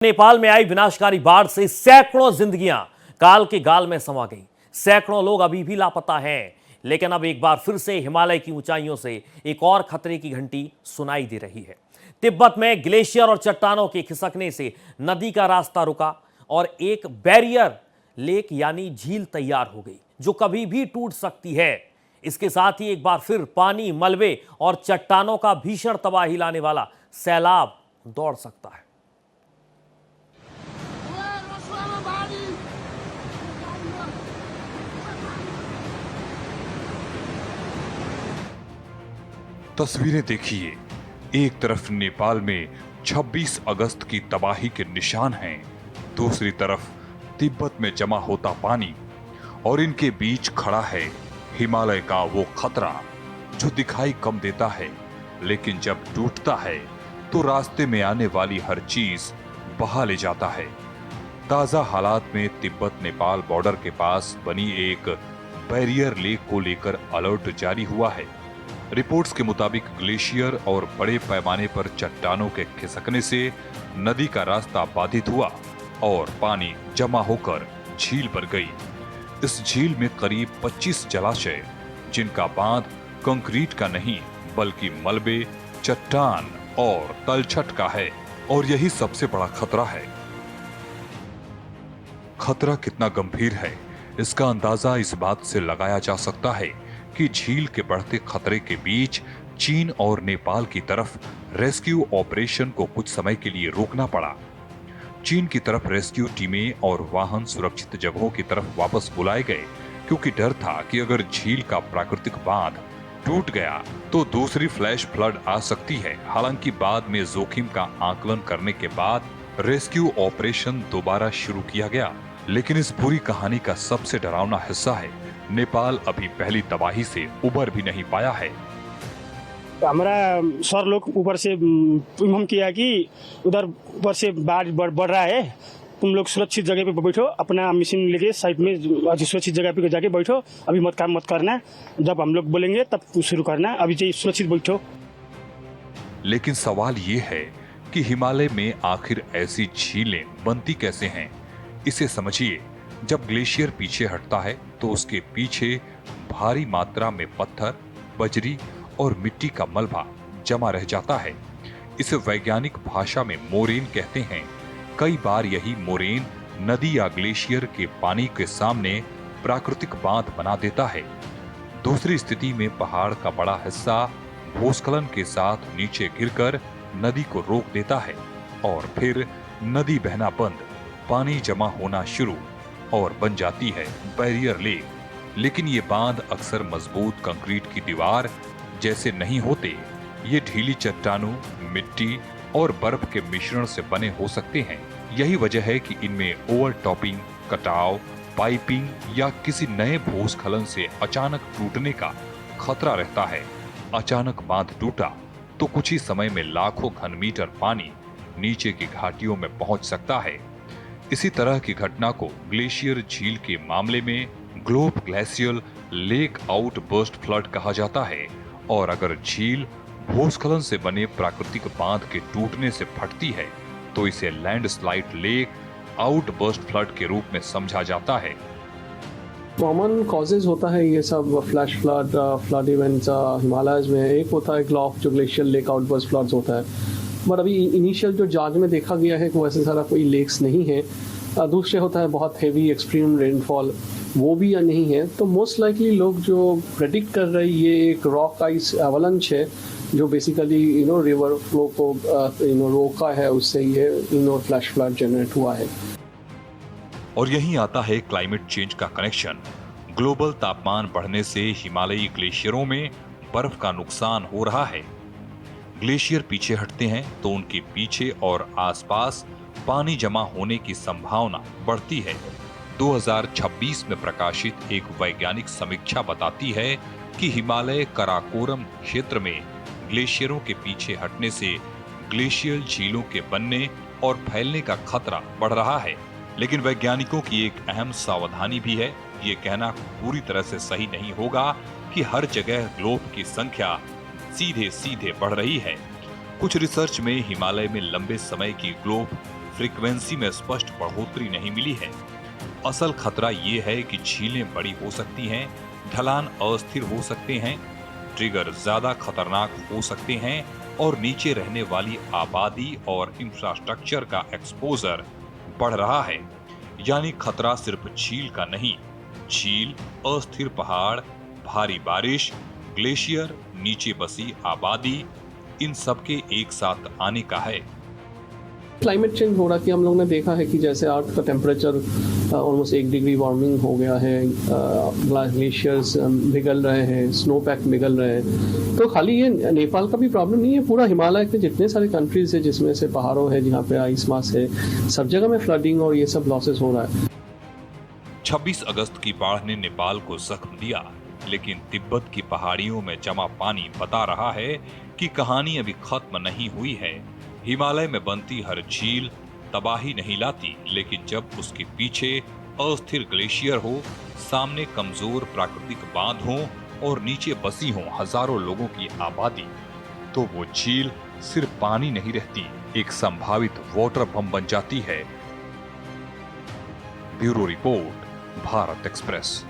नेपाल में आई विनाशकारी बाढ़ से सैकड़ों जिंदगियां काल के गाल में समा गई। सैकड़ों लोग अभी भी लापता हैं। लेकिन अब एक बार फिर से हिमालय की ऊंचाइयों से एक और खतरे की घंटी सुनाई दे रही है। तिब्बत में ग्लेशियर और चट्टानों के खिसकने से नदी का रास्ता रुका और एक बैरियर लेक यानी झील तैयार हो गई जो कभी भी टूट सकती है। इसके साथ ही एक बार फिर पानी, मलबे और चट्टानों का भीषण तबाही लाने वाला सैलाब दौड़ सकता है। तस्वीरें देखिए, एक तरफ नेपाल में 26 अगस्त की तबाही के निशान हैं, दूसरी तरफ तिब्बत में जमा होता पानी और इनके बीच खड़ा है हिमालय का वो खतरा जो दिखाई कम देता है, लेकिन जब टूटता है तो रास्ते में आने वाली हर चीज बहा ले जाता है। ताजा हालात में तिब्बत नेपाल बॉर्डर के पास बनी एक बैरियर लेक को लेकर अलर्ट जारी हुआ है। रिपोर्ट्स के मुताबिक ग्लेशियर और बड़े पैमाने पर चट्टानों के खिसकने से नदी का रास्ता बाधित हुआ और पानी जमा होकर झील बन गई। इस झील में करीब 25 जलाशय, जिनका बांध कंक्रीट का नहीं बल्कि मलबे, चट्टान और तलछट का है, और यही सबसे बड़ा खतरा है। खतरा कितना गंभीर है, इसका अंदाजा इस बात से लगाया जा सकता है कि झील के बढ़ते खतरे के बीच चीन और नेपाल की तरफ रेस्क्यू ऑपरेशन को कुछ समय के लिए रोकना पड़ा। चीन की तरफ रेस्क्यू टीमें और वाहन सुरक्षित जगहों की तरफ वापस बुलाए गए, क्योंकि डर था कि अगर झील का प्राकृतिक बांध टूट गया तो दूसरी फ्लैश फ्लड आ सकती है। हालांकि बाद में जोखिम का आकलन करने के बाद रेस्क्यू ऑपरेशन दोबारा शुरू किया गया। लेकिन इस पूरी कहानी का सबसे डरावना हिस्सा है, नेपाल अभी पहली तबाही से उबर भी नहीं पाया है। हमारा सर लोग ऊपर से इन्फॉर्म किया कि उधर ऊपर से बाढ़ बढ़ रहा है, तुम लोग सुरक्षित जगह पे बैठो, अपना मशीन लेके साइड में सुरक्षित जगह पे जाके बैठो, अभी मत काम मत करना, जब हम लोग बोलेंगे तब शुरू करना, अभी चाहिए सुरक्षित बैठो। लेकिन सवाल ये है कि हिमालय में आखिर ऐसी झीलें बनती कैसे हैं? इसे समझिए। जब ग्लेशियर पीछे हटता है तो उसके पीछे भारी मात्रा में पत्थर, बजरी और मिट्टी का मलबा जमा रह जाता है। इसे वैज्ञानिक भाषा में मोरेन कहते हैं। कई बार यही मोरेन नदी या ग्लेशियर के पानी के सामने प्राकृतिक बांध बना देता है। दूसरी स्थिति में पहाड़ का बड़ा हिस्सा भूस्खलन के साथ नीचे गिरकर नदी को रोक देता है और फिर नदी बहना बंद, पानी जमा होना शुरू और बन जाती है बैरियर लेक। लेकिन ये बांध अक्सर मजबूत कंक्रीट की दीवार जैसे नहीं होते। ये ढीली चट्टानों, मिट्टी और बर्फ के मिश्रण से बने हो सकते हैं। यही वजह है कि इनमें ओवरटॉपिंग, कटाव, पाइपिंग या किसी नए भूस्खलन से अचानक टूटने का खतरा रहता है। अचानक बांध टूटा तो कुछ ही समय में लाखों घन मीटर पानी नीचे की घाटियों में पहुंच सकता है। इसी तरह की घटना को ग्लेशियर झील के मामले में globe glacial lake outburst flood कहा जाता है। और अगर झील भूस्खलन से बने प्राकृतिक बांध के टूटने से फटती है तो इसे लैंडस्लाइड लेक आउटबर्स्ट फ्लड के रूप में समझा जाता है। कॉमन कॉजेज होता है ये सब flash flood, flood events Himalayas में। एक होता है ग्लोब जो ग्लेशियर लेक आउटबर्स्ट फ्लड्स होता है, बट अभी इनिशियल जो जांच में देखा गया है कि वैसे सारा कोई लेक्स नहीं है। दूसरे होता है बहुत हेवी एक्सट्रीम रेनफॉल, वो भी या नहीं है। तो मोस्ट लाइकली लोग जो प्रेडिक्ट कर रहे हैं ये एक रॉक आइस एवलांच है जो बेसिकली रिवर फ्लो को रोका है, उससे ये फ्लैश फ्लड जनरेट हुआ है। और यहीं आता है क्लाइमेट चेंज का कनेक्शन। ग्लोबल तापमान बढ़ने से हिमालयी ग्लेशियरों में बर्फ का नुकसान हो रहा है। ग्लेशियर पीछे हटते हैं तो उनके पीछे और आसपास पानी जमा होने की संभावना बढ़ती है। 2026 में प्रकाशित एक वैज्ञानिक समीक्षा बताती है कि हिमालय कराकोरम क्षेत्र में ग्लेशियरों के पीछे हटने से ग्लेशियल झीलों के बनने और फैलने का खतरा बढ़ रहा है। लेकिन वैज्ञानिकों की एक अहम सावधानी भी है। ये कहना पूरी तरह से सही नहीं होगा कि हर जगह ग्लोब की संख्या सीधे सीधे बढ़ रही है। कुछ रिसर्च में हिमालय में लंबे समय की ग्लोब फ्रीक्वेंसी में स्पष्ट बढ़ोतरी नहीं मिली है। असल खतरा ये है कि झीलें बड़ी हो सकती हैं, ढलान अस्थिर हो सकते हैं, ट्रिगर ज्यादा खतरनाक हो सकते हैं और नीचे रहने वाली आबादी और इंफ्रास्ट्रक्चर का एक्सपोजर बढ़ रहा है। यानी खतरा सिर्फ झील का नहीं, झील, अस्थिर पहाड़, भारी बारिश, ग्लेशियर, नीचे बसी आबादी, इन सब के एक साथ आने का है। क्लाइमेट चेंज हो रहा कि हम लोग ने देखा है कि जैसे अर्थ का टेम्परेचर ऑलमोस्ट 1 डिग्री वार्मिंग हो गया है, ग्लेशियर्स पिघल रहे हैं, स्नो पैक पिघल रहे हैं। तो खाली ये नेपाल का भी प्रॉब्लम नहीं है, पूरा हिमालय के जितने सारे कंट्रीज है जिसमें से पहाड़ों है, जहाँ पे आइस मास है, सब जगह में फ्लडिंग और ये सब लॉसेस हो रहा है। 26 अगस्त की बाढ़ ने नेपाल को जख्म दिया, लेकिन तिब्बत की पहाड़ियों में जमा पानी बता रहा है कि कहानी अभी खत्म नहीं हुई है। हिमालय में बनती हर झील तबाही नहीं लाती, लेकिन जब उसके पीछे अस्थिर ग्लेशियर हो, सामने कमजोर प्राकृतिक बांध हो और नीचे बसी हो हजारों लोगों की आबादी, तो वो झील सिर्फ पानी नहीं रहती, एक संभावित वाटर बम बन जाती है। Bureau report, Bharat express.